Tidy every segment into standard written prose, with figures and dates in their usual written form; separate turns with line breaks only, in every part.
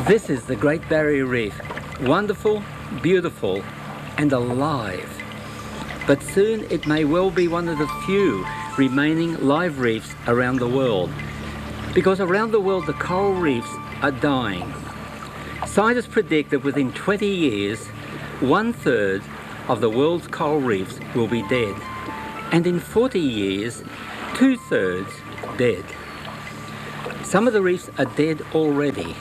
This is the Great Barrier Reef. Wonderful, beautiful and alive. But soon it may well be one of the few remaining live reefs around the world. Because around the world the coral reefs are dying. Scientists predict that within 20 years, 1/3 of the world's coral reefs will be dead. And in 40 years, 2/3 dead. Some of the reefs are dead already.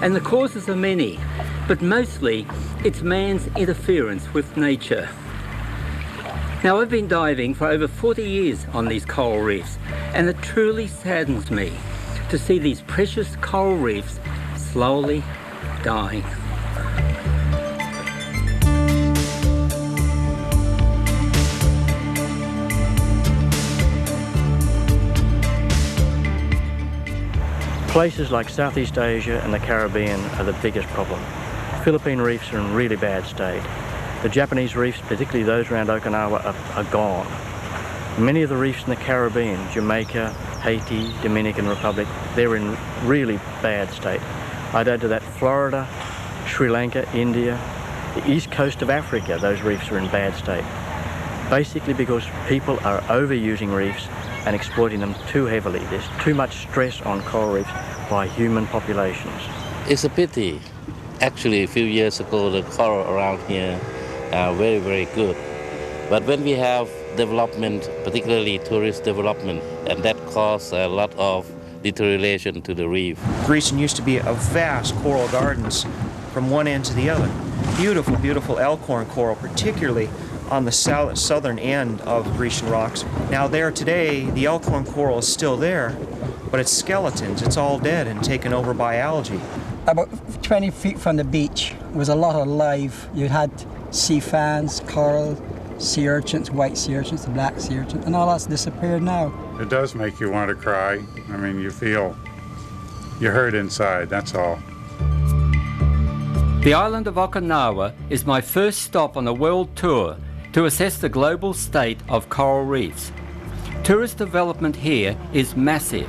And the causes are many, but mostly it's man's interference with nature. Now, I've been diving for over 40 years on these coral reefs, and it truly saddens me to see these precious coral reefs slowly dying.
Places like Southeast Asia and the Caribbean are the biggest problem. Philippine reefs are in really bad state. The Japanese reefs, particularly those around Okinawa, are gone. Many of the reefs in the Caribbean, Jamaica, Haiti, Dominican Republic, they're in really bad state. I'd add to that Florida, Sri Lanka, India, the east coast of Africa, those reefs are in bad state. Basically because people are overusing reefs and exploiting them too heavily. There's too much stress on coral reefs by human populations.
It's a pity. Actually, a few years ago, the coral around here are very, very good. But when we have development, particularly tourist development, and that causes a lot of deterioration to the reef.
Grecian used to be a vast coral gardens from one end to the other. Beautiful, beautiful elkhorn coral, particularly on the southern end of Grecian rocks. Now there today, the elkhorn coral is still there, but it's skeletons. It's all dead and taken over by algae.
About 20 feet from the beach was a lot of life. You had sea fans, coral, sea urchins, white sea urchins, the black sea urchins, and all that's disappeared now.
It does make you want to cry. I mean, you feel, you hurt inside, that's all.
The island of Okinawa is my first stop on a world tour to assess the global state of coral reefs. Tourist development here is massive.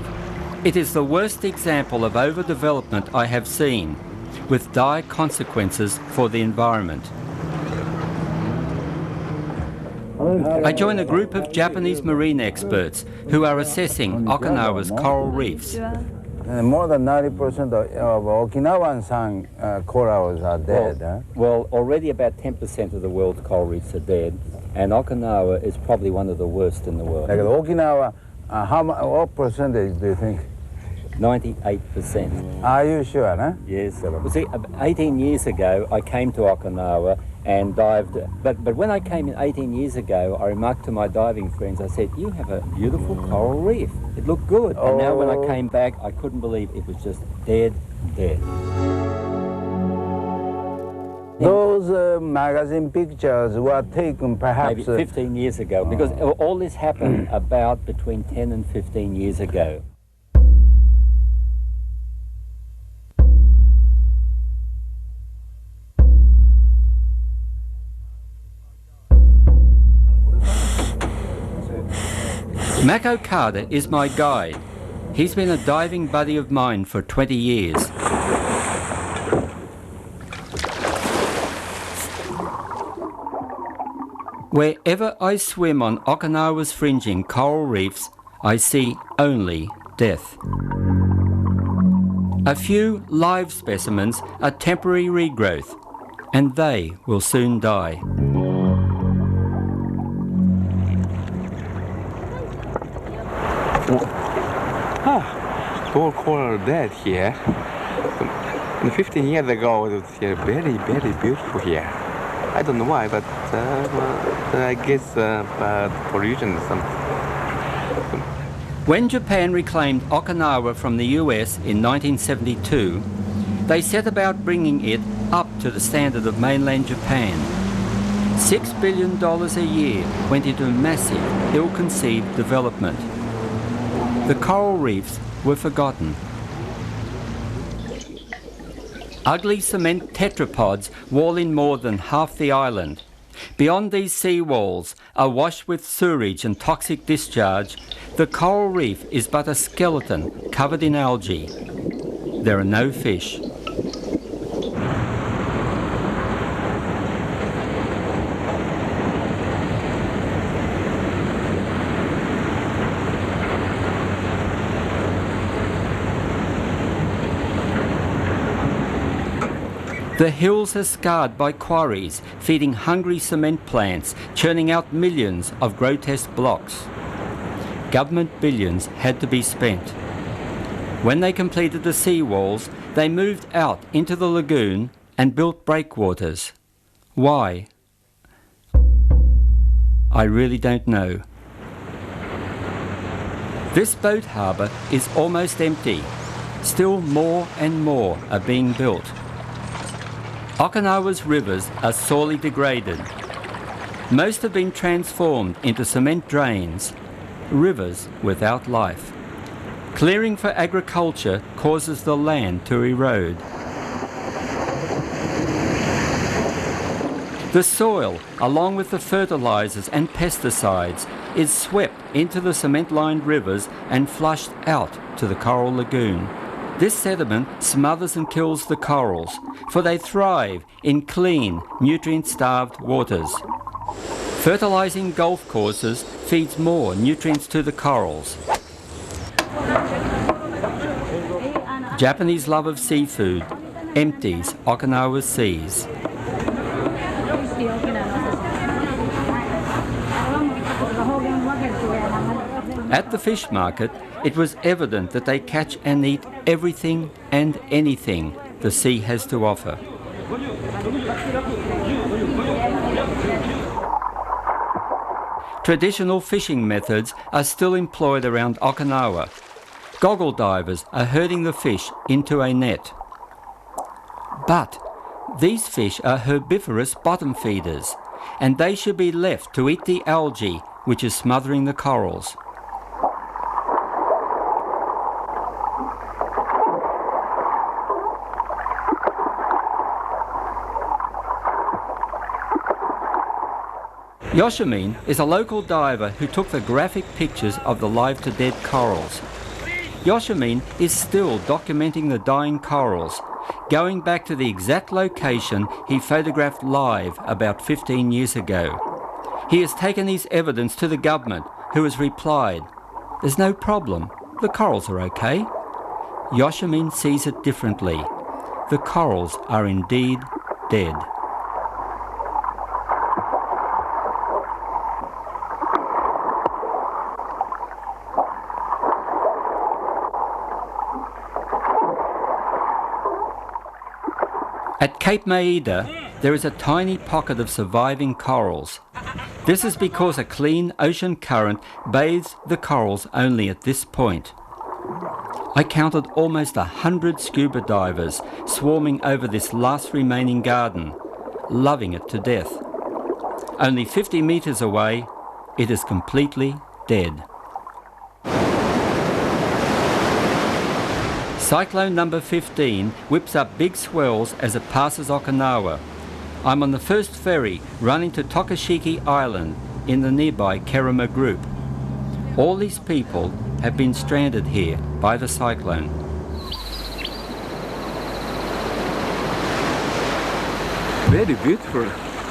It is the worst example of overdevelopment I have seen, with dire consequences for the environment. I join a group of Japanese marine experts who are assessing Okinawa's coral reefs.
More than 90% of Okinawan corals are dead.
Well, already about 10% of the world's coral reefs are dead, and Okinawa is probably one of the worst in the world.
Like Okinawa, what percentage do you think?
98%.
Are you sure, huh?
Yes. Well, see, 18 years ago, I came to Okinawa and dived. But when I came in 18 years ago, I remarked to my diving friends, I said, you have a beautiful coral reef. It looked good. And now when I came back, I couldn't believe it was just dead.
Those magazine pictures were taken perhaps...
Maybe 15 years ago, because all this happened about between 10 and 15 years ago. Mac Okada is my guide. He's been a diving buddy of mine for 20 years. Wherever I swim on Okinawa's fringing coral reefs, I see only death. A few live specimens are temporary regrowth, and they will soon die.
All coral are dead here. 15 years ago, it was here very, very beautiful here. I don't know why, but I guess pollution or something.
When Japan reclaimed Okinawa from the US in 1972, they set about bringing it up to the standard of mainland Japan. $6 billion a year went into massive, ill-conceived development. The coral reefs were forgotten. Ugly cement tetrapods wall in more than half the island. Beyond these sea walls, awash with sewage and toxic discharge, the coral reef is but a skeleton covered in algae. There are no fish. The hills are scarred by quarries, feeding hungry cement plants, churning out millions of grotesque blocks. Government billions had to be spent. When they completed the seawalls, they moved out into the lagoon and built breakwaters. Why? I really don't know. This boat harbour is almost empty. Still more and more are being built. Okinawa's rivers are sorely degraded. Most have been transformed into cement drains, rivers without life. Clearing for agriculture causes the land to erode. The soil, along with the fertilizers and pesticides, is swept into the cement-lined rivers and flushed out to the coral lagoon. This sediment smothers and kills the corals, for they thrive in clean, nutrient-starved waters. Fertilizing golf courses feeds more nutrients to the corals. Japanese love of seafood empties Okinawa's seas. At the fish market, it was evident that they catch and eat everything and anything the sea has to offer. Traditional fishing methods are still employed around Okinawa. Goggle divers are herding the fish into a net. But these fish are herbivorous bottom feeders, and they should be left to eat the algae which is smothering the corals. Yoshimin is a local diver who took the graphic pictures of the live-to-dead corals. Yoshimin is still documenting the dying corals, going back to the exact location he photographed live about 15 years ago. He has taken his evidence to the government, who has replied, "There's no problem, the corals are okay." Yoshimin sees it differently. The corals are indeed dead. At Cape Maida, there is a tiny pocket of surviving corals. This is because a clean ocean current bathes the corals only at this point. I counted almost 100 scuba divers swarming over this last remaining garden, loving it to death. Only 50 metres away, it is completely dead. Cyclone number 15 whips up big swells as it passes Okinawa. I'm on the first ferry running to Tokashiki Island in the nearby Kurama group. All these people have been stranded here by the cyclone.
Very beautiful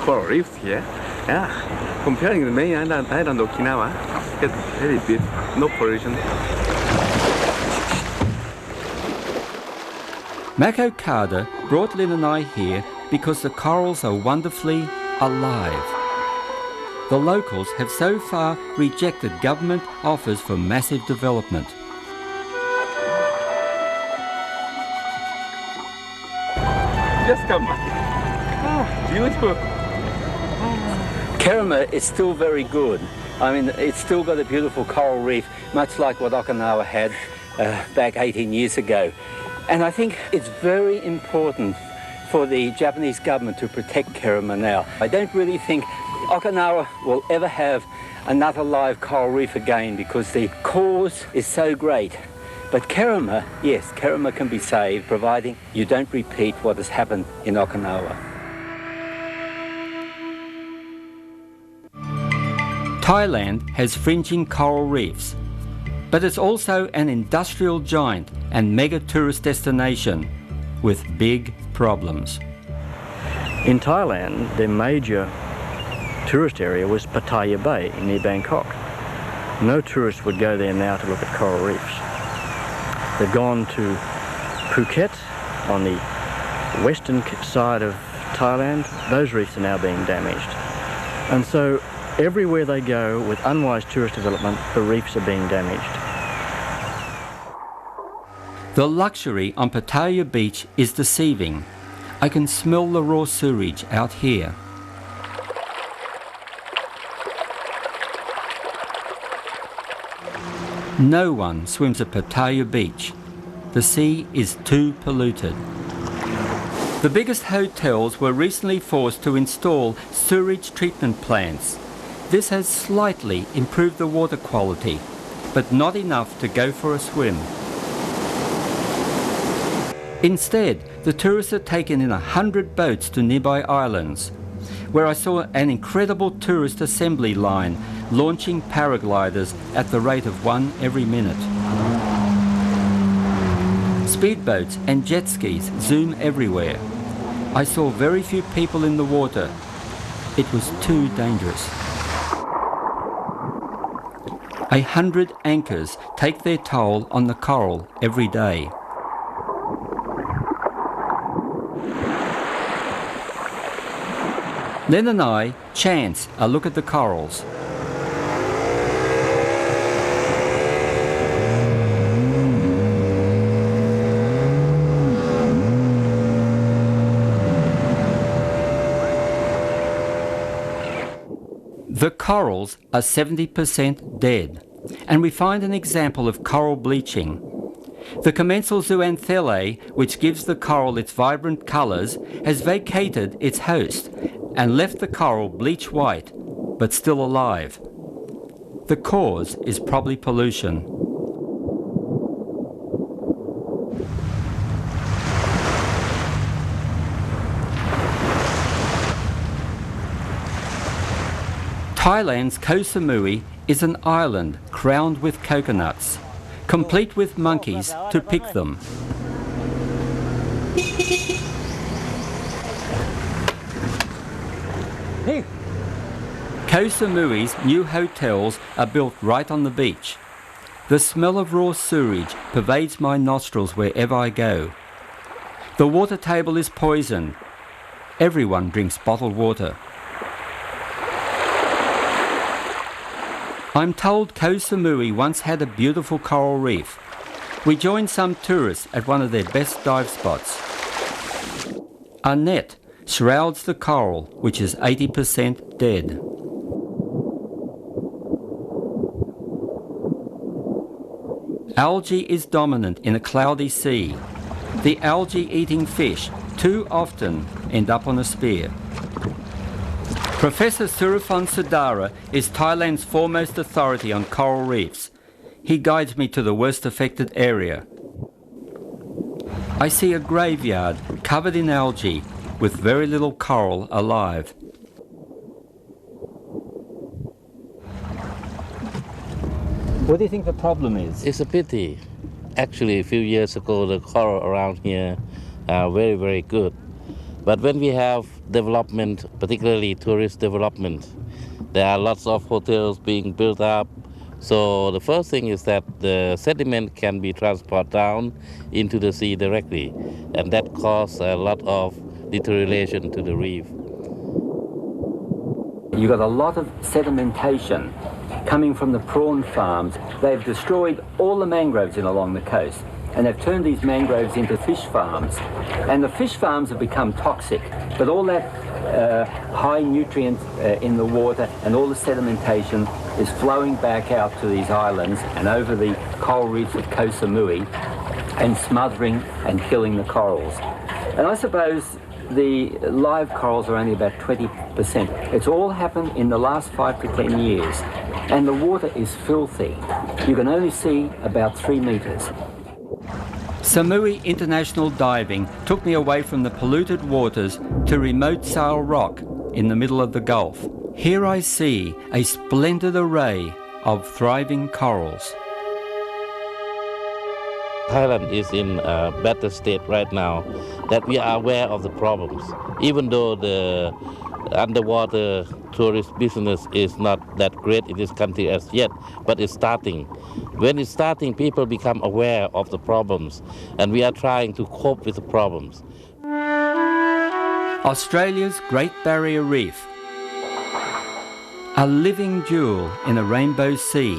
coral reefs here. Yeah, comparing the main island Okinawa, it's very beautiful, no pollution.
Mako Kada brought Lynn and I here because the corals are wonderfully alive. The locals have so far rejected government offers for massive development.
Just come. Oh, beautiful.
Kurama is still very good. I mean, it's still got a beautiful coral reef, much like what Okinawa had back 18 years ago. And I think it's very important for the Japanese government to protect Kurama now. I don't really think Okinawa will ever have another live coral reef again because the cause is so great. But Kurama, yes, Kurama can be saved providing you don't repeat what has happened in Okinawa. Thailand has fringing coral reefs, but it's also an industrial giant and mega tourist destination with big problems.
In Thailand, their major tourist area was Pattaya Bay near Bangkok. No tourists would go there now to look at coral reefs. They've gone to Phuket on the western side of Thailand, those reefs are now being damaged. And so everywhere they go with unwise tourist development, the reefs are being damaged.
The luxury on Pattaya Beach is deceiving. I can smell the raw sewage out here. No one swims at Pattaya Beach. The sea is too polluted. The biggest hotels were recently forced to install sewage treatment plants. This has slightly improved the water quality, but not enough to go for a swim. Instead, the tourists are taken in 100 boats to nearby islands, where I saw an incredible tourist assembly line launching paragliders at the rate of one every minute. Speedboats and jet skis zoom everywhere. I saw very few people in the water. It was too dangerous. 100 anchors take their toll on the coral every day. Len and I chance a look at the corals. The corals are 70% dead, and we find an example of coral bleaching. The commensal zooanthellae, which gives the coral its vibrant colours, has vacated its host and left the coral bleach white, but still alive. The cause is probably pollution. Thailand's Koh Samui is an island crowned with coconuts, complete with monkeys to pick them. Koh Samui's new hotels are built right on the beach. The smell of raw sewage pervades my nostrils wherever I go. The water table is poisoned. Everyone drinks bottled water. I'm told Koh Samui once had a beautiful coral reef. We joined some tourists at one of their best dive spots. A net shrouds the coral, which is 80% dead. Algae is dominant in a cloudy sea. The algae-eating fish too often end up on a spear. Professor Surafon Sudara is Thailand's foremost authority on coral reefs. He guides me to the worst affected area. I see a graveyard covered in algae with very little coral alive. What do you think the problem is?
It's a pity. Actually, a few years ago, the coral around here are very, very good. But when we have development, particularly tourist development, there are lots of hotels being built up. So the first thing is that the sediment can be transported down into the sea directly, and that causes a lot of deterioration to the reef.
You've got a lot of sedimentation coming from the prawn farms. They've destroyed all the mangroves in along the coast, and they've turned these mangroves into fish farms. And the fish farms have become toxic, but all that high nutrients in the water and all the sedimentation is flowing back out to these islands and over the coral reefs of Koh Samui and smothering and killing the corals. And I suppose the live corals are only about 20%. It's all happened in the last 5 to 10 years, and the water is filthy. You can only see about 3 meters. Samui International Diving took me away from the polluted waters to remote Sail Rock in the middle of the Gulf. Here I see a splendid array of thriving corals.
Thailand is in a better state right now that we are aware of the problems. Even though the underwater tourist business is not that great in this country as yet, but it's starting. When it's starting, people become aware of the problems, and we are trying to cope with the problems.
Australia's Great Barrier Reef, a living jewel in a rainbow sea,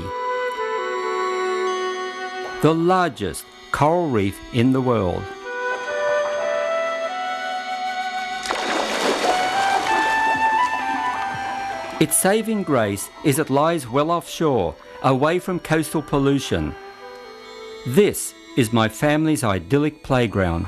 the largest coral reef in the world. Its saving grace is it lies well offshore, away from coastal pollution. This is my family's idyllic playground.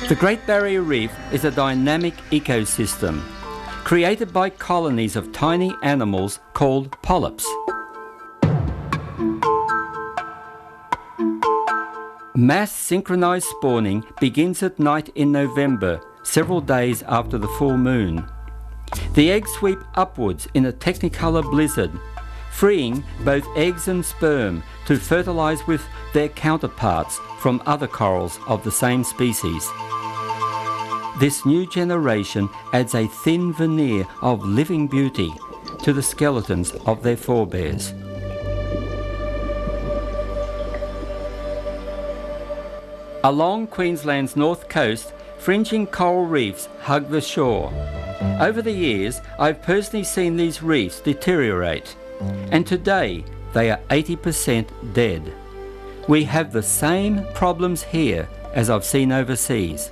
The Great Barrier Reef is a dynamic ecosystem created by colonies of tiny animals called polyps. Mass synchronized spawning begins at night in November, several days after the full moon. The eggs sweep upwards in a technicolor blizzard, freeing both eggs and sperm to fertilize with their counterparts from other corals of the same species. This new generation adds a thin veneer of living beauty to the skeletons of their forebears. Along Queensland's north coast, fringing coral reefs hug the shore. Over the years, I've personally seen these reefs deteriorate, and today they are 80% dead. We have the same problems here as I've seen overseas.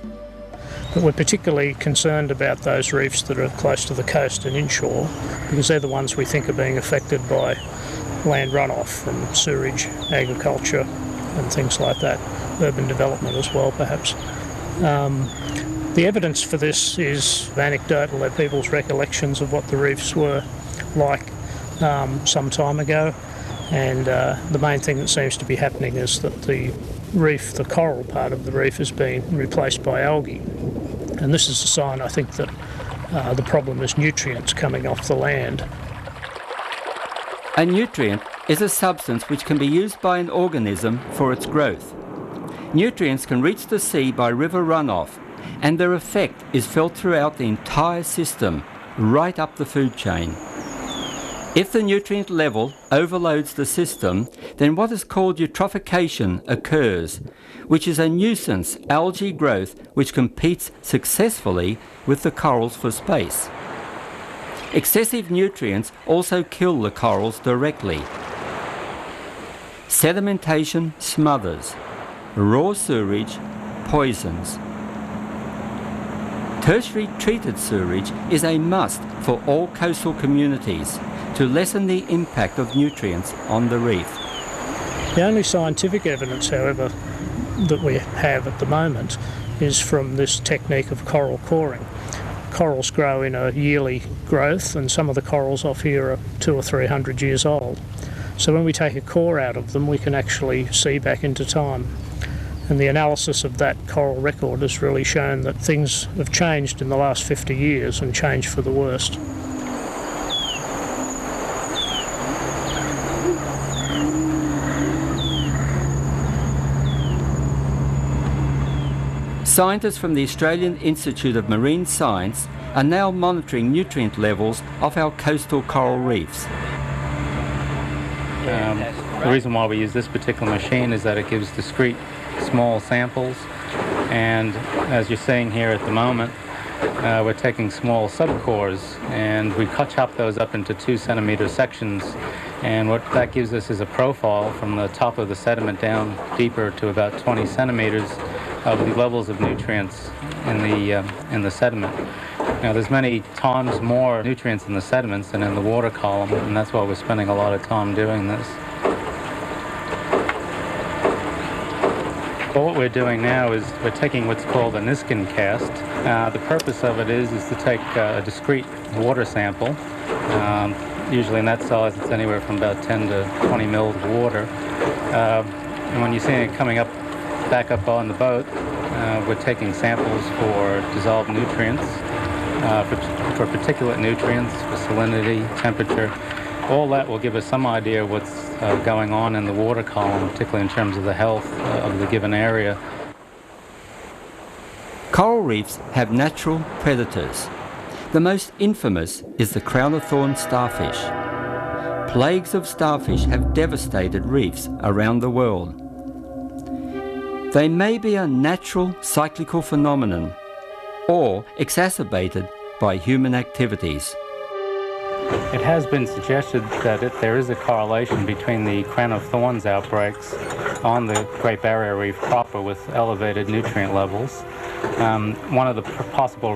But we're particularly concerned about those reefs that are close to the coast and inshore, because they're the ones we think are being affected by land runoff from sewerage, agriculture and things like that, urban development as well perhaps. The evidence for this is anecdotal. They're people's recollections of what the reefs were like some time ago, and the main thing that seems to be happening is that the reef, the coral part of the reef, has been replaced by algae. And this is a sign, I think, that the problem is nutrients coming off the land.
A nutrient is a substance which can be used by an organism for its growth. Nutrients can reach the sea by river runoff, and their effect is felt throughout the entire system, right up the food chain. If the nutrient level overloads the system, then what is called eutrophication occurs, which is a nuisance algae growth which competes successfully with the corals for space. Excessive nutrients also kill the corals directly. Sedimentation smothers. Raw sewage poisons. Tertiary treated sewage is a must for all coastal communities to lessen the impact of nutrients on the reef.
The only scientific evidence, however, that we have at the moment is from this technique of coral coring. Corals grow in a yearly growth, and some of the corals off here are 200 or 300 years old. So when we take a core out of them, we can actually see back into time. And the analysis of that coral record has really shown that things have changed in the last 50 years and changed for the worst.
Scientists from the Australian Institute of Marine Science are now monitoring nutrient levels of our coastal coral reefs.
The reason why we use this particular machine is that it gives discrete small samples, and as you're seeing here at the moment, we're taking small subcores and we chop those up into 2 centimeter sections, and what that gives us is a profile from the top of the sediment down deeper to about 20 centimeters of the levels of nutrients in the sediment. Now there's many times more nutrients in the sediments than in the water column, and that's why we're spending a lot of time doing this. Well, what we're doing now is we're taking what's called a Niskin cast. The purpose of it is to take a discrete water sample. Usually in that size, it's anywhere from about 10 to 20 mils of water. And when you see it coming back up on the boat, we're taking samples for dissolved nutrients, for particulate nutrients, for salinity, temperature. All that will give us some idea of what's going on in the water column, particularly in terms of the health of the given area.
Coral reefs have natural predators. The most infamous is the crown-of-thorns starfish. Plagues of starfish have devastated reefs around the world. They may be a natural cyclical phenomenon or exacerbated by human activities.
It has been suggested that there is a correlation between the crown-of-thorns outbreaks on the Great Barrier Reef proper with elevated nutrient levels. One of the possible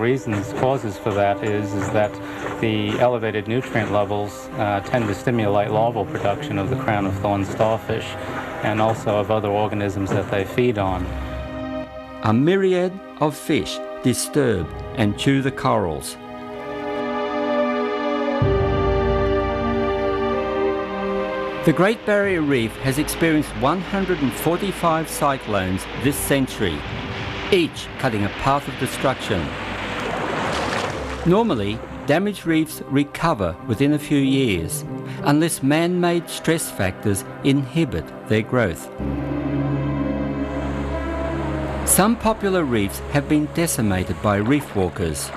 causes for that is that the elevated nutrient levels tend to stimulate larval production of the crown-of-thorns starfish and also of other organisms that they feed on.
A myriad of fish disturb and chew the corals. The Great Barrier Reef has experienced 145 cyclones this century, each cutting a path of destruction. Normally, damaged reefs recover within a few years, unless man-made stress factors inhibit their growth. Some popular reefs have been decimated by reef walkers.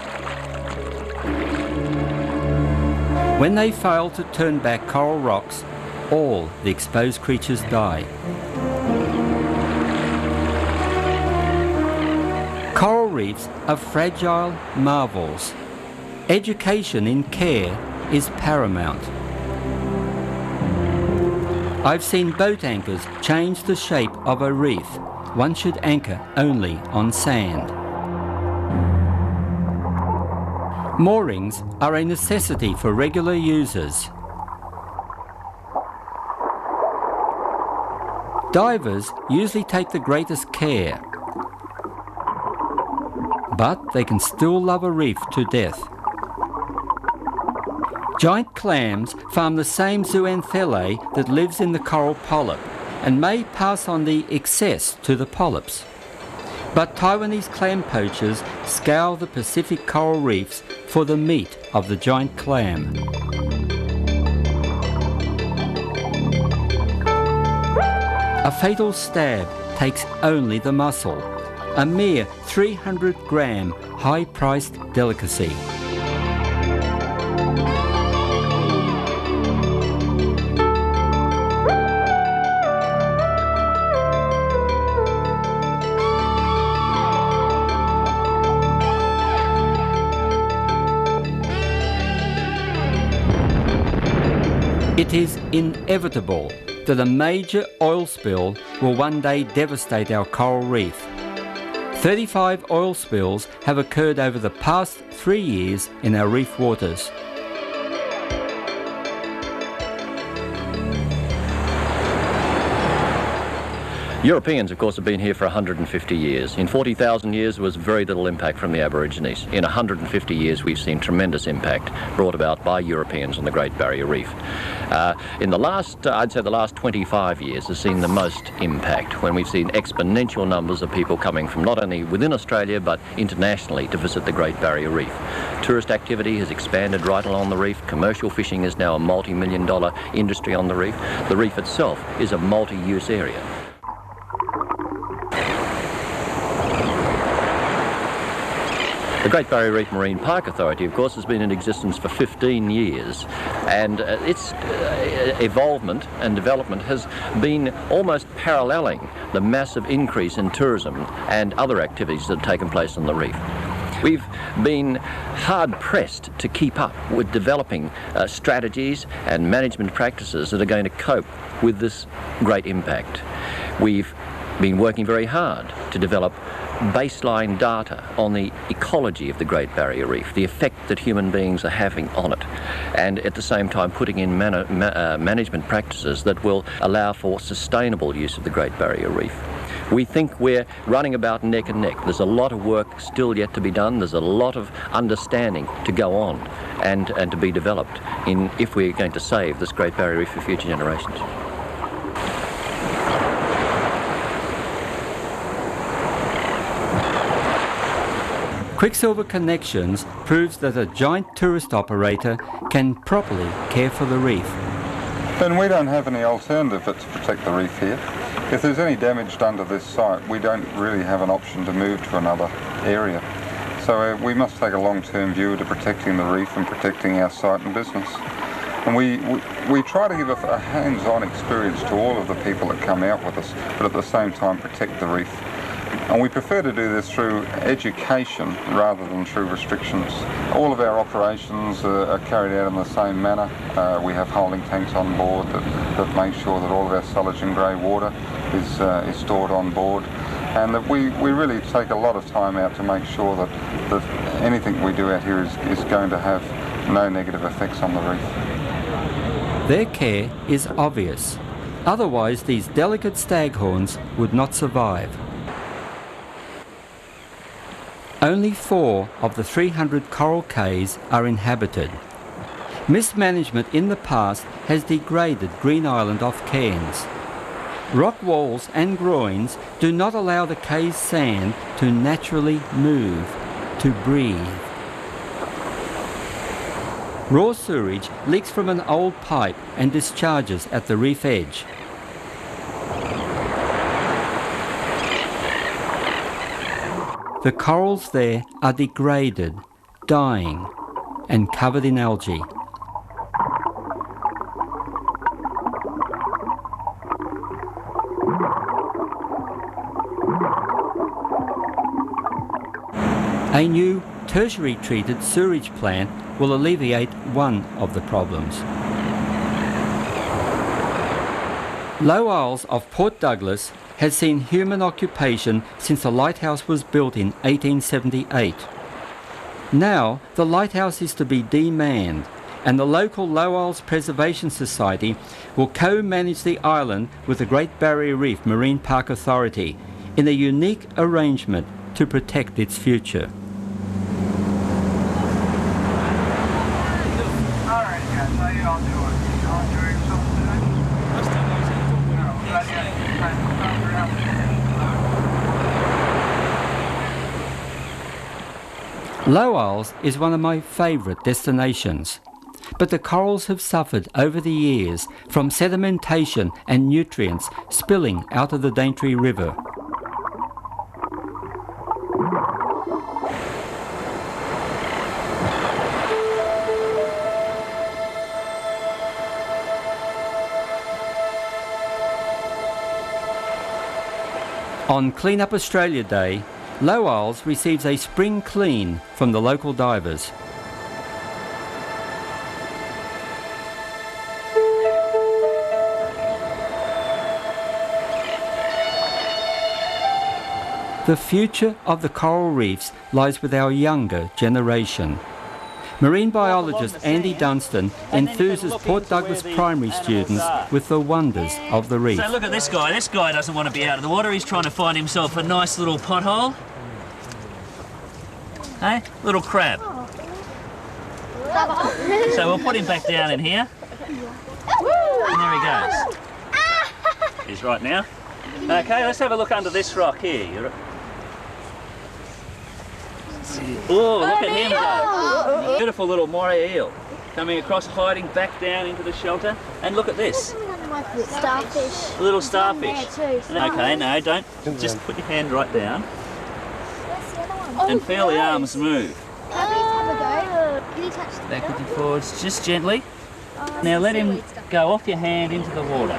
When they fail to turn back coral rocks, all the exposed creatures die. Coral reefs are fragile marvels. Education in care is paramount. I've seen boat anchors change the shape of a reef. One should anchor only on sand. Moorings are a necessity for regular users. Divers usually take the greatest care, but they can still love a reef to death. Giant clams farm the same zooanthellae that lives in the coral polyp and may pass on the excess to the polyps. But Taiwanese clam poachers scour the Pacific coral reefs for the meat of the giant clam. A fatal stab takes only the muscle, a mere 300-gram high-priced delicacy. It is inevitable that a major oil spill will one day devastate our coral reef. 35 oil spills have occurred over the past 3 years in our reef waters.
Europeans, of course, have been here for 150 years. In 40,000 years, there was very little impact from the Aborigines. In 150 years, we've seen tremendous impact brought about by Europeans on the Great Barrier Reef. In the last, I'd say the last 25 years has seen the most impact when we've seen exponential numbers of people coming from not only within Australia but internationally to visit the Great Barrier Reef. Tourist activity has expanded right along the reef. Commercial fishing is now a multi-million-dollar industry on the reef. The reef itself is a multi-use area. The Great Barrier Reef Marine Park Authority, of course, has been in existence for 15 years, and its evolvement and development has been almost paralleling the massive increase in tourism and other activities that have taken place on the reef. We've been hard-pressed to keep up with developing strategies and management practices that are going to cope with this great impact. We've been working very hard to develop baseline data on the ecology of the Great Barrier Reef, the effect that human beings are having on it, and at the same time putting in management practices that will allow for sustainable use of the Great Barrier Reef. We think we're running about neck and neck. There's a lot of work still yet to be done. There's a lot of understanding to go on and to be developed if we're going to save this Great Barrier Reef for future generations.
Quicksilver Connections proves that a giant tourist operator can properly care for the reef.
And we don't have any alternative but to protect the reef here. If there's any damage done to this site, we don't really have an option to move to another area. So we must take a long-term view to protecting the reef and protecting our site and business. And we try to give a hands-on experience to all of the people that come out with us, but at the same time protect the reef. And we prefer to do this through education rather than through restrictions. All of our operations are carried out in the same manner. We have holding tanks on board that make sure that all of our silage and grey water is stored on board. And that we really take a lot of time out to make sure that anything we do out here is going to have no negative effects on the reef.
Their care is obvious. Otherwise, these delicate staghorns would not survive. Only 4 of the 300 coral cays are inhabited. Mismanagement in the past has degraded Green Island off Cairns. Rock walls and groins do not allow the cay's sand to naturally move, to breathe. Raw sewage leaks from an old pipe and discharges at the reef edge. The corals there are degraded, dying, and covered in algae. A new tertiary treated sewerage plant will alleviate one of the problems. Low Isles off Port Douglas has seen human occupation since the lighthouse was built in 1878. Now the lighthouse is to be demanned, and the local Low Isles Preservation Society will co-manage the island with the Great Barrier Reef Marine Park Authority in a unique arrangement to protect its future. Low Isles is one of my favourite destinations, but the corals have suffered over the years from sedimentation and nutrients spilling out of the Daintree River. On Clean Up Australia Day, Low Isles receives a spring clean from the local divers. The future of the coral reefs lies with our younger generation. Marine biologist Andy Dunstan enthuses Port Douglas primary students with the wonders of the reef.
So look at this guy. This guy doesn't want to be out of the water. He's trying to find himself a nice little pothole. Hey, little crab. So we'll put him back down in here. And there he goes. He's right now. Okay, let's have a look under this rock here. Oh, look at him go. Beautiful little moray eel coming across, hiding back down into the shelter. And look at this.
Starfish.
A little starfish.
Too.
Okay, no, don't. Just put your hand right down. And feel the arms move.
Can you touch the
Backwards and forwards, just gently. Now let him go off your hand into the water.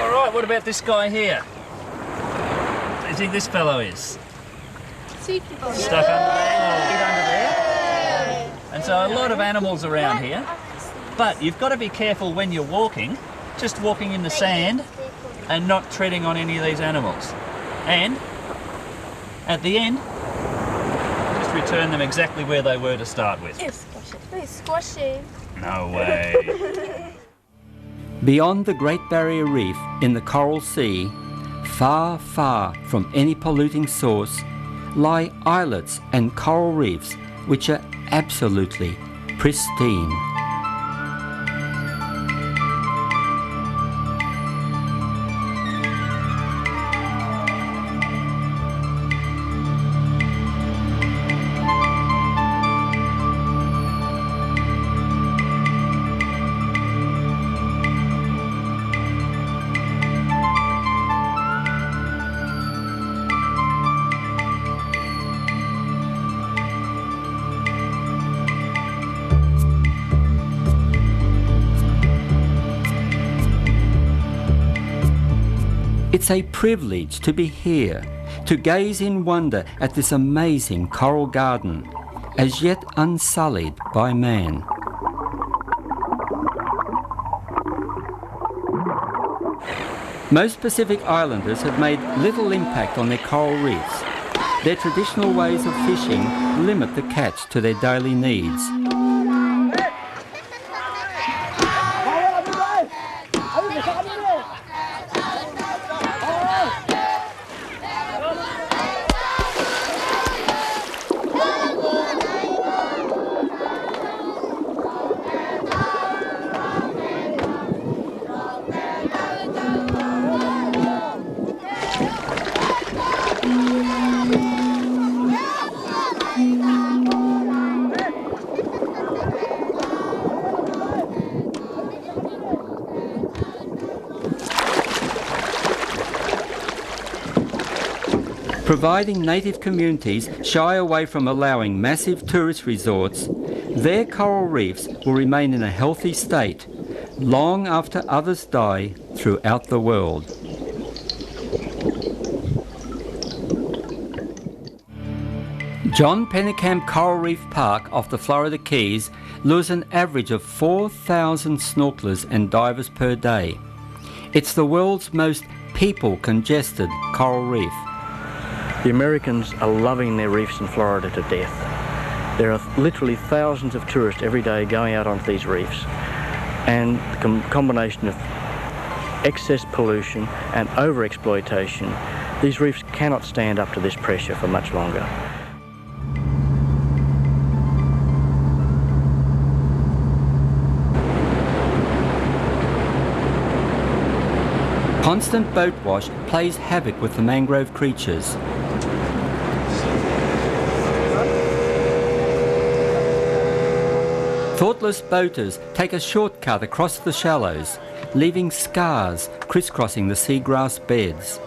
All right, what about this guy here? What do you think this fellow is? Stuck under there. And so a lot of animals around here. But you've got to be careful when you're walking, just walking in the sand and not treading on any of these animals. And at the end, just return them exactly where they were to start with.
It's squishy.
No way.
Beyond the Great Barrier Reef in the Coral Sea, far, far from any polluting source, lie islets and coral reefs which are absolutely pristine. It's a privilege to be here, to gaze in wonder at this amazing coral garden, as yet unsullied by man. Most Pacific Islanders have made little impact on their coral reefs. Their traditional ways of fishing limit the catch to their daily needs. Providing native communities shy away from allowing massive tourist resorts, their coral reefs will remain in a healthy state long after others die throughout the world. John Pennicamp Coral Reef Park off the Florida Keys lures an average of 4,000 snorkelers and divers per day. It's the world's most people-congested coral reef.
The Americans are loving their reefs in Florida to death. There are literally thousands of tourists every day going out onto these reefs, and the combination of excess pollution and overexploitation, these reefs cannot stand up to this pressure for much longer.
Constant boat wash plays havoc with the mangrove creatures. Thoughtless boaters take a shortcut across the shallows, leaving scars crisscrossing the seagrass beds.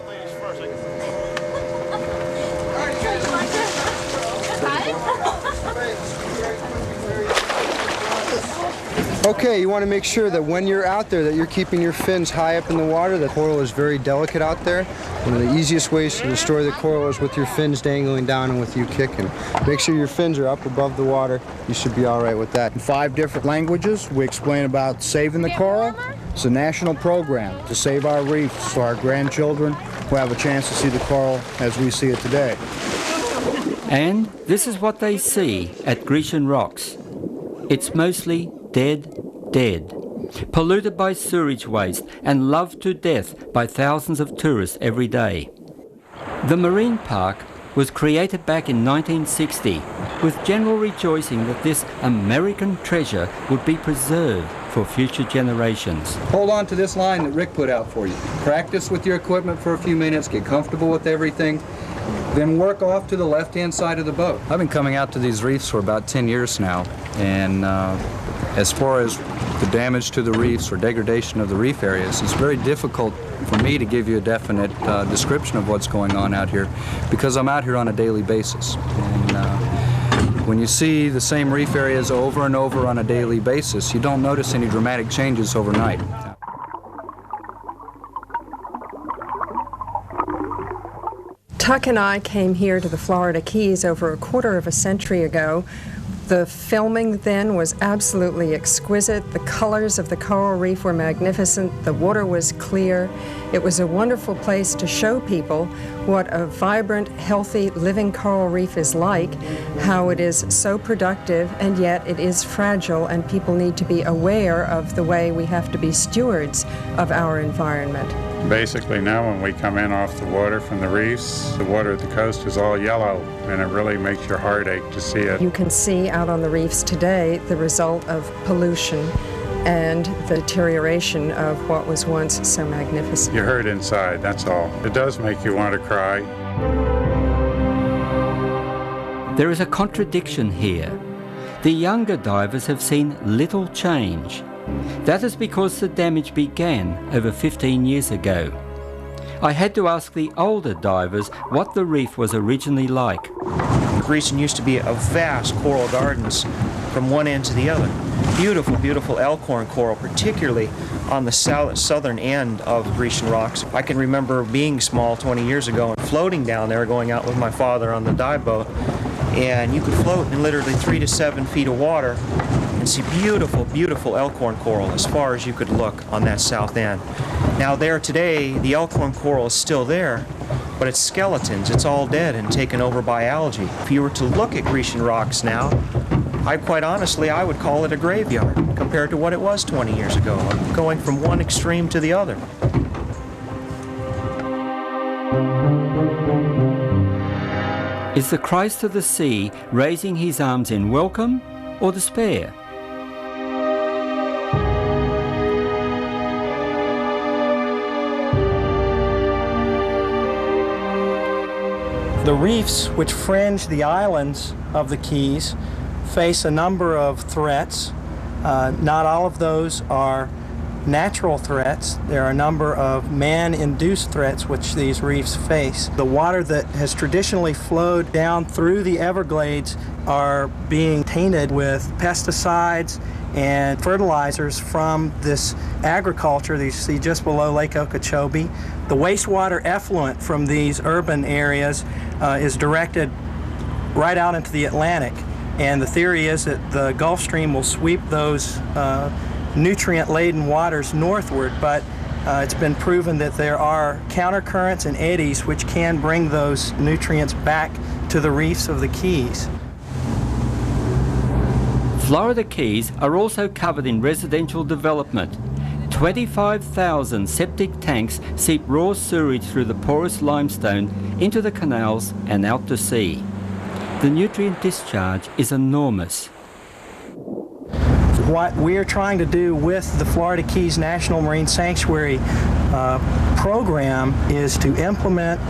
Okay, you want to make sure that when you're out there that you're keeping your fins high up in the water. The coral is very delicate out there. One of the easiest ways to destroy the coral is with your fins dangling down and with you kicking. Make sure your fins are up above the water. You should be all right with that.
In 5 different languages, we explain about saving the coral. It's a national program to save our reefs so our grandchildren will have a chance to see the coral as we see it today.
And this is what they see at Grecian Rocks. It's mostly dead, polluted by sewage waste and loved to death by thousands of tourists every day. The marine park was created back in 1960 with general rejoicing that this American treasure would be preserved for future generations.
Hold on to this line that Rick put out for you. Practice with your equipment for a few minutes, get comfortable with everything, then work off to the left-hand side of the boat.
I've been coming out to these reefs for about 10 years now, and as far as the damage to the reefs or degradation of the reef areas, it's very difficult for me to give you a definite description of what's going on out here because I'm out here on a daily basis. And when you see the same reef areas over and over on a daily basis, you don't notice any dramatic changes overnight.
Tuck and I came here to the Florida Keys over a quarter of a century ago. The filming then was absolutely exquisite. The colors of the coral reef were magnificent. The water was clear. It was a wonderful place to show people what a vibrant, healthy, living coral reef is like, how it is so productive, and yet it is fragile, and people need to be aware of the way we have to be stewards of our environment.
Basically now when we come in off the water from the reefs, the water at the coast is all yellow, and it really makes your heart ache to see it.
You can see out on the reefs today the result of pollution and the deterioration of what was once so magnificent.
You hurt inside, that's all. It does make you want to cry.
There is a contradiction here. The younger divers have seen little change. That is because the damage began over 15 years ago. I had to ask the older divers what the reef was originally like.
Grecian used to be a vast coral gardens from one end to the other. Beautiful, beautiful elkhorn coral, particularly on the southern end of Grecian rocks. I can remember being small 20 years ago and floating down there, going out with my father on the dive boat, and you could float in literally 3 to 7 feet of water and see beautiful, beautiful elkhorn coral as far as you could look on that south end. Now there today, the elkhorn coral is still there, but it's skeletons. It's all dead and taken over by algae. If you were to look at Grecian rocks now, quite honestly, I would call it a graveyard compared to what it was 20 years ago, going from one extreme to the other.
Is the Christ of the sea raising his arms in welcome or despair?
The reefs which fringe the islands of the Keys face a number of threats. Not all of those are natural threats. There are a number of man-induced threats which these reefs face. The water that has traditionally flowed down through the Everglades are being tainted with pesticides and fertilizers from this agriculture that you see just below Lake Okeechobee. The wastewater effluent from these urban areas is directed right out into the Atlantic, and the theory is that the Gulf Stream will sweep those nutrient-laden waters northward, but it's been proven that there are countercurrents and eddies which can bring those nutrients back to the reefs of the Keys.
Florida Keys are also covered in residential development. 25,000 septic tanks seep raw sewage through the porous limestone into the canals and out to sea. The nutrient discharge is enormous.
What we're trying to do with the Florida Keys National Marine Sanctuary program is to implement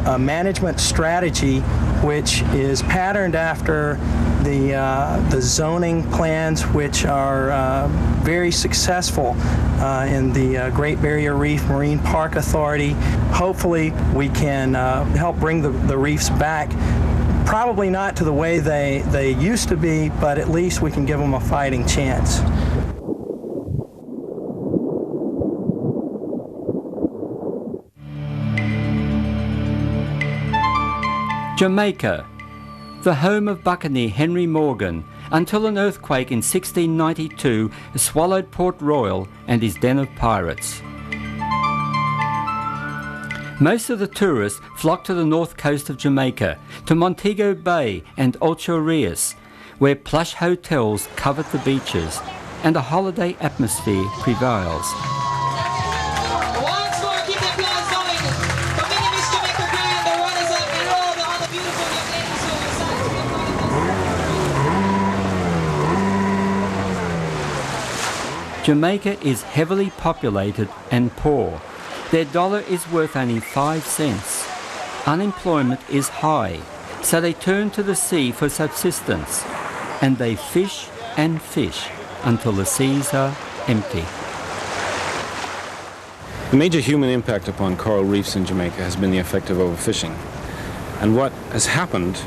a management strategy which is patterned after the zoning plans which are very successful in the Great Barrier Reef Marine Park Authority. Hopefully we can help bring the reefs back. Probably not to the way they used to be, but at least we can give them a fighting chance.
Jamaica, the home of buccaneer Henry Morgan, until an earthquake in 1692 swallowed Port Royal and his den of pirates. Most of the tourists flock to the north coast of Jamaica, to Montego Bay and Ocho Rios, where plush hotels cover the beaches and a holiday atmosphere prevails. Jamaica is heavily populated and poor. Their dollar is worth only 5 cents. Unemployment is high, so they turn to the sea for subsistence, and they fish and fish until the seas are empty.
The major human impact upon coral reefs in Jamaica has been the effect of overfishing. And what has happened,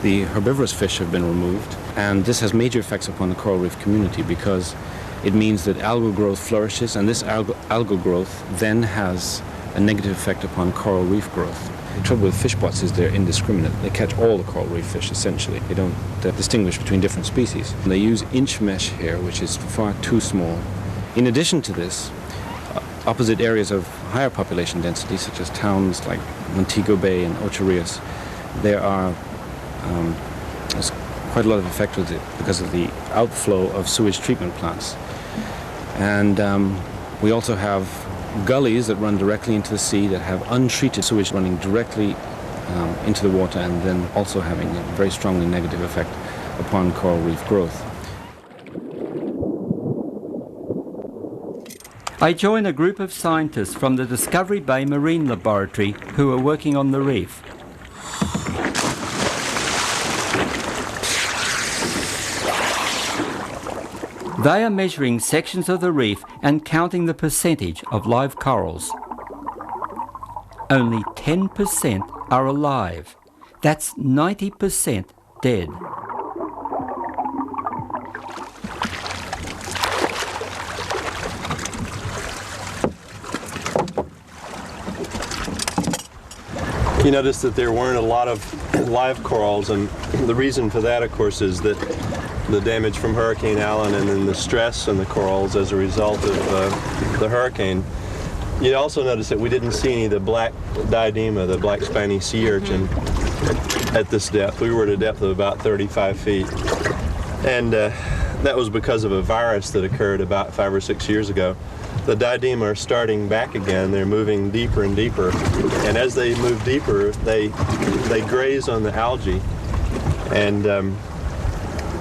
the herbivorous fish have been removed, and this has major effects upon the coral reef community because it means that algal growth flourishes, and this algal growth then has a negative effect upon coral reef growth. The trouble with fish pots is they're indiscriminate. They catch all the coral reef fish, essentially. They don't distinguish between different species. And they use inch mesh here, which is far too small. In addition to this, opposite areas of higher population density, such as towns like Montego Bay and Ocho Rios, there's quite a lot of effect with it because of the outflow of sewage treatment plants. And we also have gullies that run directly into the sea that have untreated sewage running directly into the water, and then also having a very strongly negative effect upon coral reef growth.
I join a group of scientists from the Discovery Bay Marine Laboratory who are working on the reef. They are measuring sections of the reef and counting the percentage of live corals. Only 10% are alive. That's 90% dead.
You notice that there weren't a lot of live corals, and the reason for that, of course, is that the damage from Hurricane Allen and then the stress on the corals as a result of the hurricane. You also notice that we didn't see any of the black diadema, the black spiny sea urchin, at this depth. We were at a depth of about 35 feet. And that was because of a virus that occurred about 5 or 6 years ago. The diadema are starting back again. They're moving deeper and deeper. And as they move deeper, they graze on the algae. And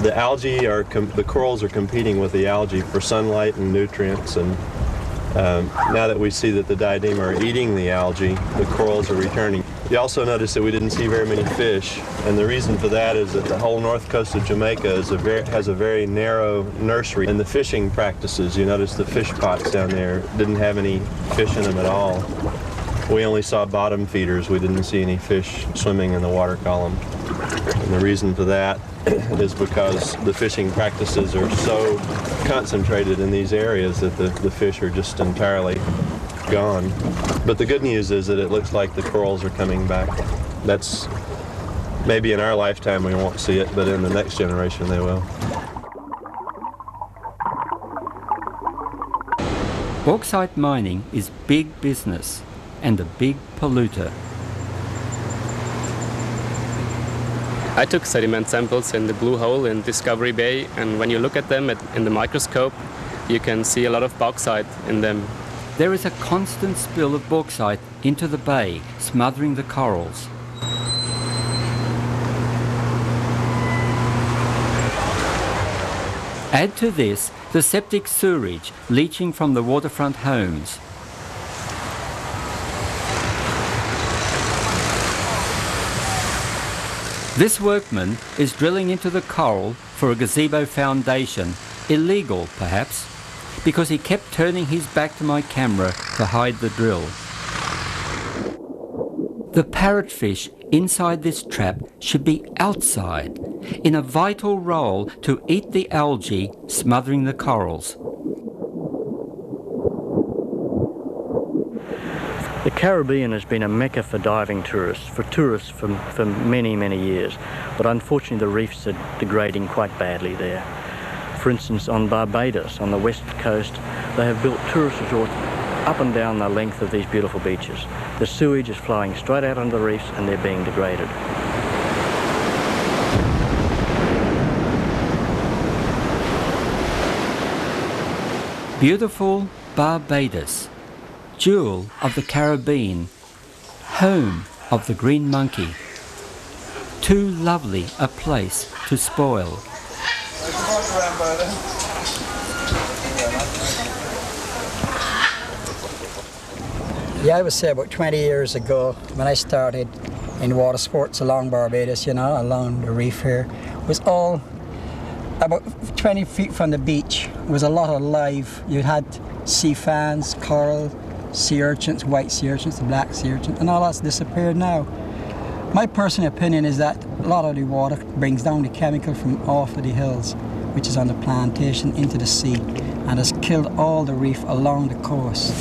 the algae are, the corals are competing with the algae for sunlight and nutrients. And now that we see that the diadema are eating the algae, the corals are returning. You also notice that we didn't see very many fish, and the reason for that is that the whole north coast of Jamaica has a very narrow nursery. And the fishing practices, you notice the fish pots down there didn't have any fish in them at all. We only saw bottom feeders. We didn't see any fish swimming in the water column. And the reason for that is because the fishing practices are so concentrated in these areas that the fish are just entirely gone. But the good news is that it looks like the corals are coming back. That's maybe in our lifetime we won't see it, but in the next generation they will.
Bauxite mining is big business and a big polluter.
I took sediment samples in the blue hole in Discovery Bay, and when you look at them in the microscope, you can see a lot of bauxite in them.
There is a constant spill of bauxite into the bay, smothering the corals. Add to this the septic sewage leaching from the waterfront homes. This workman is drilling into the coral for a gazebo foundation, illegal perhaps, because he kept turning his back to my camera to hide the drill. The parrotfish inside this trap should be outside, in a vital role to eat the algae smothering the corals.
The Caribbean has been a mecca for diving tourists, for many, many years. But unfortunately the reefs are degrading quite badly there. For instance, on Barbados, on the west coast, they have built tourist resorts up and down the length of these beautiful beaches. The sewage is flowing straight out onto the reefs and they're being degraded.
Beautiful Barbados, jewel of the Caribbean, home of the green monkey. Too lovely a place to spoil.
Yeah, I would say about 20 years ago when I started in water sports along Barbados, you know, along the reef here, was all about 20 feet from the beach was a lot of live. You had sea fans, coral, sea urchins, white sea urchins, the black sea urchins, and all that's disappeared now. My personal opinion is that a lot of the water brings down the chemical from off of the hills, which is on the plantation, into the sea, and has killed all the reef along the coast.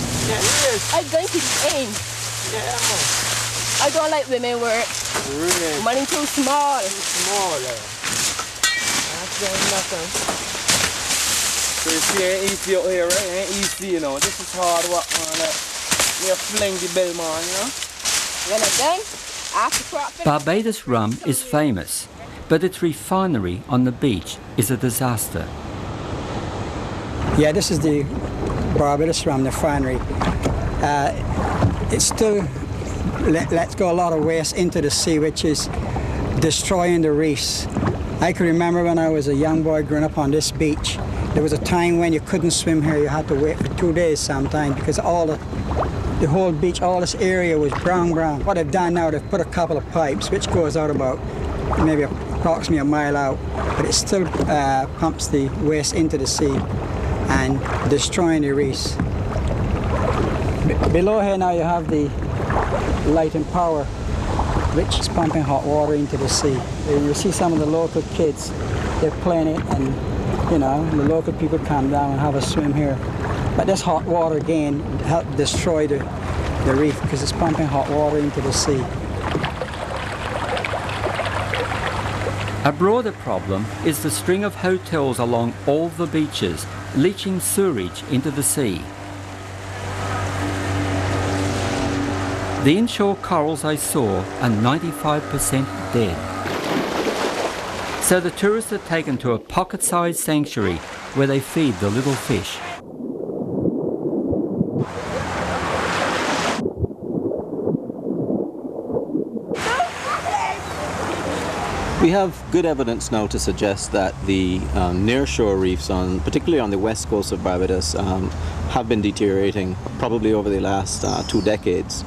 I think it's aim. I don't like women work. Really? Money too small. Too small,
That's nothing. So you see, it ain't easy out here, right? It ain't easy, you know. This is hard work, man. You fling the bell, man, you know?
When I'm done, after crop.
Barbados rum is famous, but its refinery on the beach is a disaster.
Yeah, this is the Barbados rum refinery. it still lets go a lot of waste into the sea, which is destroying the reefs. I can remember when I was a young boy growing up on this beach, there was a time when you couldn't swim here. You had to wait for 2 days sometimes because the whole beach, all this area was brown. What they've done now, they've put a couple of pipes which goes out about maybe approximately a mile out, but it still pumps the waste into the sea and destroying the reefs. Below here now you have the light and power, which is pumping hot water into the sea. You see some of the local kids, they're playing it, and you know, the local people come down and have a swim here. But this hot water again helped destroy the reef because it's pumping hot water into the sea.
A broader problem is the string of hotels along all the beaches, leaching sewage into the sea. The inshore corals I saw are 95% dead. So the tourists are taken to a pocket-sized sanctuary where they feed the little fish.
We have good evidence now to suggest that the nearshore reefs, particularly on the west coast of Barbados, have been deteriorating probably over the last 2 decades.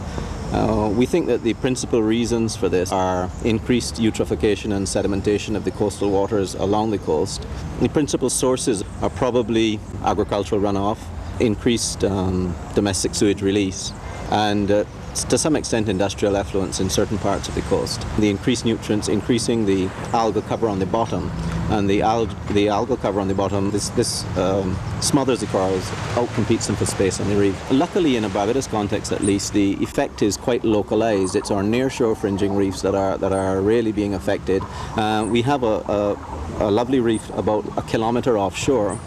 We think that the principal reasons for this are increased eutrophication and sedimentation of the coastal waters along the coast. The principal sources are probably agricultural runoff, increased domestic sewage release, and to some extent industrial effluents in certain parts of the coast. The increased nutrients increasing the algal cover on the bottom, and the algal cover on the bottom, this smothers the corals, outcompetes them for space on the reef. Luckily, in a Barbados context at least, the effect is quite localized. It's our nearshore fringing reefs that are really being affected. We have a lovely reef about a kilometre offshore,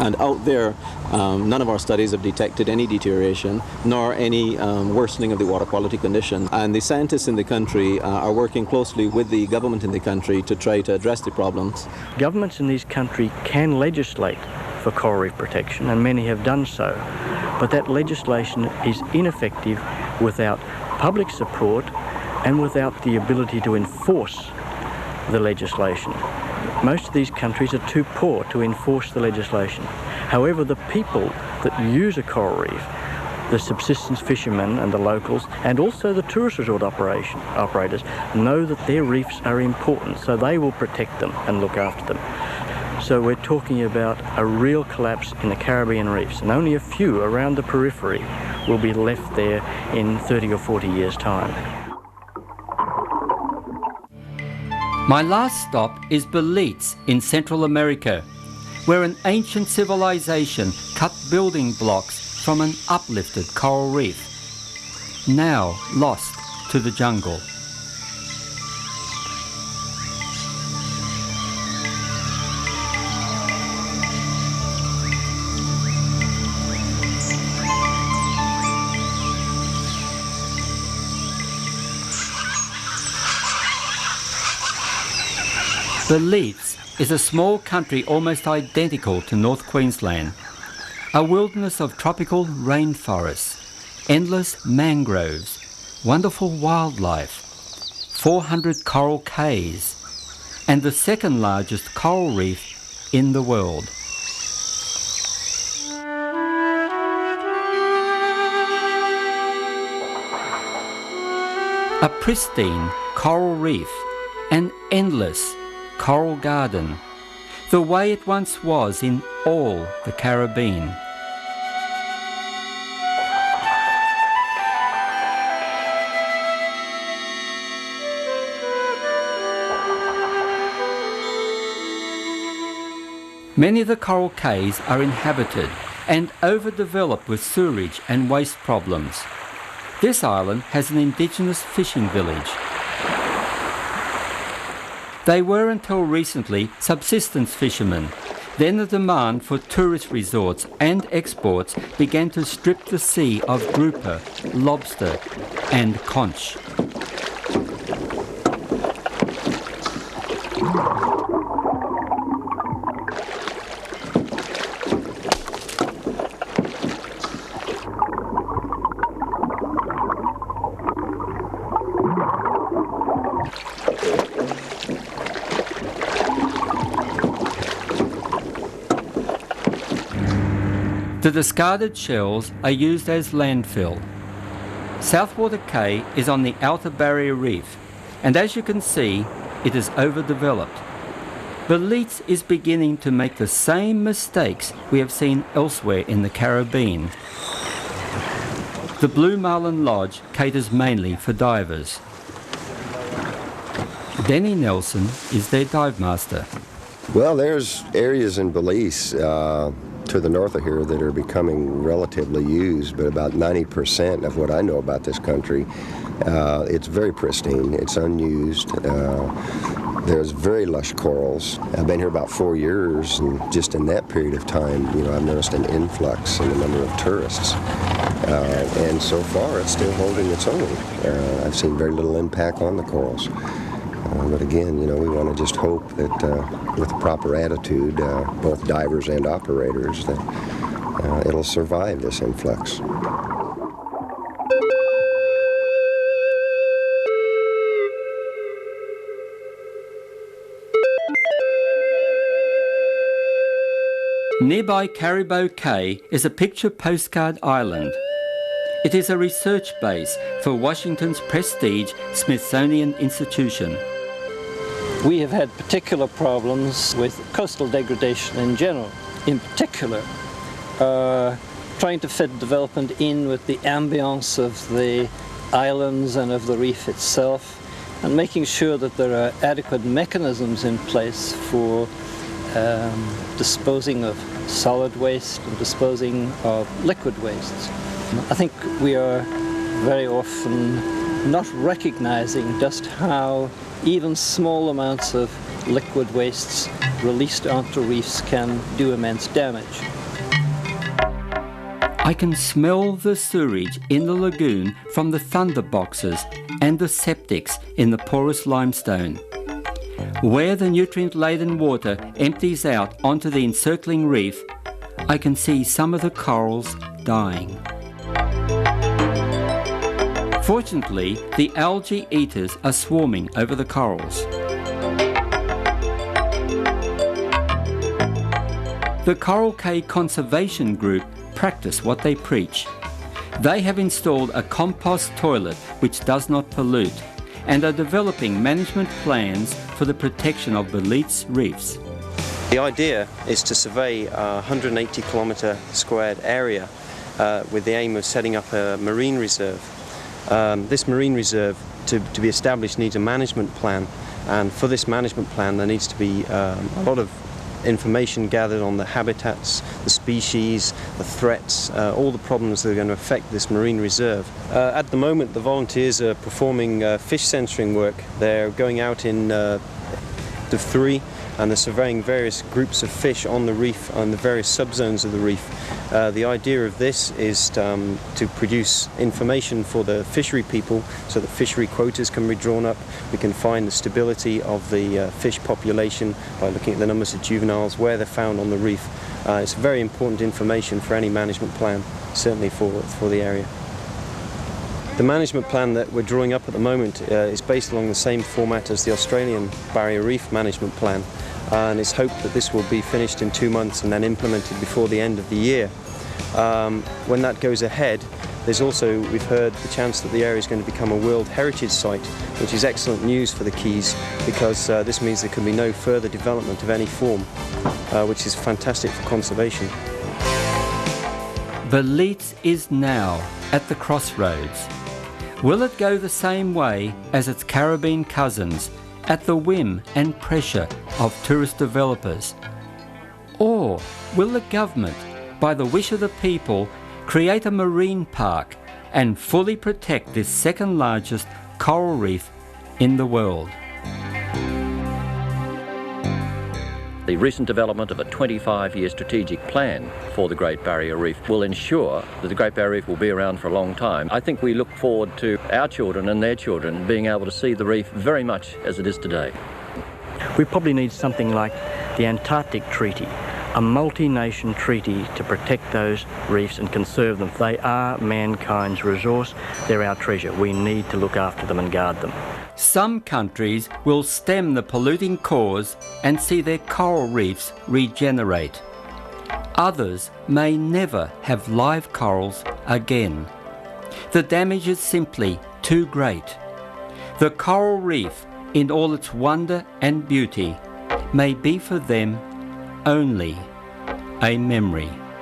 and out there none of our studies have detected any deterioration nor any worsening of the water quality condition, and the scientists in the country are working closely with the government in the country to try to address the problems.
Governments in this country can legislate for coral reef protection, and many have done so, but that legislation is ineffective without public support and without the ability to enforce the legislation. Most of these countries are too poor to enforce the legislation. However, the people that use a coral reef, the subsistence fishermen and the locals, and also the tourist resort operators, know that their reefs are important, so they will protect them and look after them. So we're talking about a real collapse in the Caribbean reefs, and only a few around the periphery will be left there in 30 or 40 years' time.
My last stop is Belize in Central America, where an ancient civilization cut building blocks from an uplifted coral reef, now lost to the jungle. Belize is a small country almost identical to North Queensland, a wilderness of tropical rainforests, endless mangroves, wonderful wildlife, 400 coral cays, and the second largest coral reef in the world. A pristine coral reef, an endless coral garden, the way it once was in all the Caribbean. Many of the coral cays are inhabited and overdeveloped with sewerage and waste problems. This island has an indigenous fishing village. They were until recently subsistence fishermen. Then the demand for tourist resorts and exports began to strip the sea of grouper, lobster and conch. The discarded shells are used as landfill. Southwater Cay is on the outer barrier reef, and as you can see, it is overdeveloped. Belize is beginning to make the same mistakes we have seen elsewhere in the Caribbean. The Blue Marlin Lodge caters mainly for divers. Denny Nelson is their dive master.
Well, there's areas in Belize to the north of here that are becoming relatively used, but about 90% of what I know about this country, it's very pristine, it's unused. There's very lush corals. I've been here about 4 years, and just in that period of time, I've noticed an influx in the number of tourists. And so far, it's still holding its own. I've seen very little impact on the corals. But again, we want to just hope that with the proper attitude, both divers and operators, that it'll survive this influx.
Nearby Caribou Cay is a picture postcard island. It is a research base for Washington's prestige Smithsonian Institution.
We have had particular problems with coastal degradation in general. In particular, trying to fit development in with the ambience of the islands and of the reef itself, and making sure that there are adequate mechanisms in place for disposing of solid waste and disposing of liquid wastes. I think we are very often not recognizing just how even small amounts of liquid wastes released onto reefs can do immense damage.
I can smell the sewage in the lagoon from the thunder boxes and the septics in the porous limestone. Where the nutrient-laden water empties out onto the encircling reef, I can see some of the corals dying. Fortunately, the algae eaters are swarming over the corals. The Coral Cay Conservation Group practice what they preach. They have installed a compost toilet which does not pollute, and are developing management plans for the protection of Belize reefs.
The idea is to survey a 180 kilometre squared area with the aim of setting up a marine reserve. This marine reserve, to be established, needs a management plan, and for this management plan there needs to be a lot of information gathered on the habitats, the species, the threats, all the problems that are going to affect this marine reserve. At the moment, the volunteers are performing fish censoring work. They're going out in the 3 and they're surveying various groups of fish on the reef, on the various subzones of the reef. The idea of this is to produce information for the fishery people so that fishery quotas can be drawn up. We can find the stability of the fish population by looking at the numbers of juveniles, where they're found on the reef. It's very important information for any management plan, certainly for the area. The management plan that we're drawing up at the moment is based along the same format as the Australian Barrier Reef Management Plan, and it's hoped that this will be finished in 2 months and then implemented before the end of the year. When that goes ahead, there's also, we've heard, the chance that the area is going to become a World Heritage Site, which is excellent news for the Keys, because this means there can be no further development of any form, which is fantastic for conservation.
Belize is now at the crossroads. Will it go the same way as its Caribbean cousins, at the whim and pressure of tourist developers? Or will the government, by the wish of the people, create a marine park and fully protect this second largest coral reef in the world?
The recent development of a 25-year strategic plan for the Great Barrier Reef will ensure that the Great Barrier Reef will be around for a long time. I think we look forward to our children and their children being able to see the reef very much as it is today.
We probably need something like the Antarctic Treaty, a multi-nation treaty to protect those reefs and conserve them. They are mankind's resource, they're our treasure. We need to look after them and guard them.
Some countries will stem the polluting cause and see their coral reefs regenerate. Others may never have live corals again. The damage is simply too great. The coral reef, in all its wonder and beauty, may be for them only a memory.